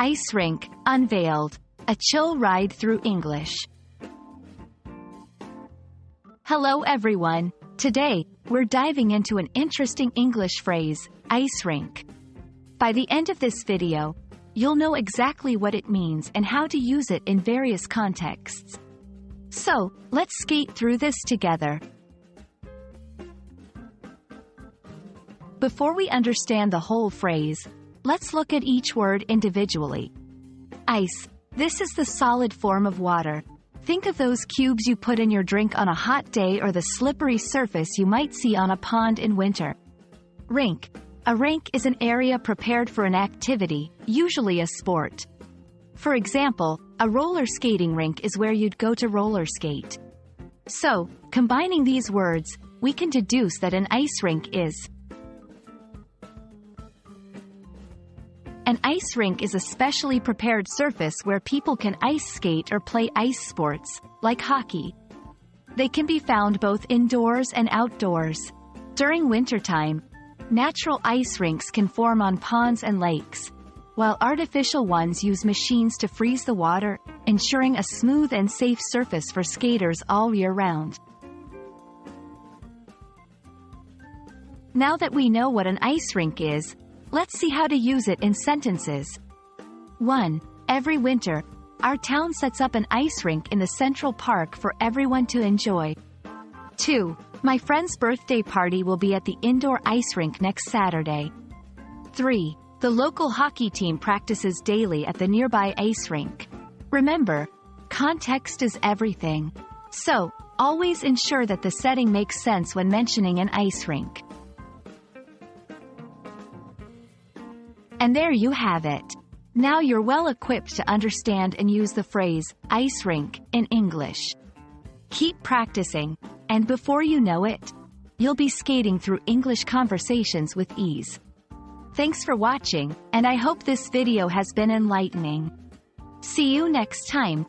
Ice Rink, Unveiled. A chill ride through English. Hello everyone. Today, we're diving into an interesting English phrase, ice rink. By the end of this video, you'll know exactly what it means and how to use it in various contexts. So, let's skate through this together. Before we understand the whole phrase, let's look at each word individually. Ice. This is the solid form of water. Think of those cubes you put in your drink on a hot day or the slippery surface you might see on a pond in winter. Rink. A rink is an area prepared for an activity, usually a sport. For example, a roller skating rink is where you'd go to roller skate. So, combining these words, we can deduce that an ice rink is. An ice rink is a specially prepared surface where people can ice skate or play ice sports, like hockey. They can be found both indoors and outdoors. During wintertime, natural ice rinks can form on ponds and lakes, while artificial ones use machines to freeze the water, ensuring a smooth and safe surface for skaters all year round. Now that we know what an ice rink is, let's see how to use it in sentences. 1. Every winter, our town sets up an ice rink in the Central Park for everyone to enjoy. 2. My friend's birthday party will be at the indoor ice rink next Saturday. 3. The local hockey team practices daily at the nearby ice rink. Remember, context is everything. So, always ensure that the setting makes sense when mentioning an ice rink. And there you have it. Now you're well equipped to understand and use the phrase, ice rink, in English. Keep practicing, and before you know it, you'll be skating through English conversations with ease. Thanks for watching, and I hope this video has been enlightening. See you next time.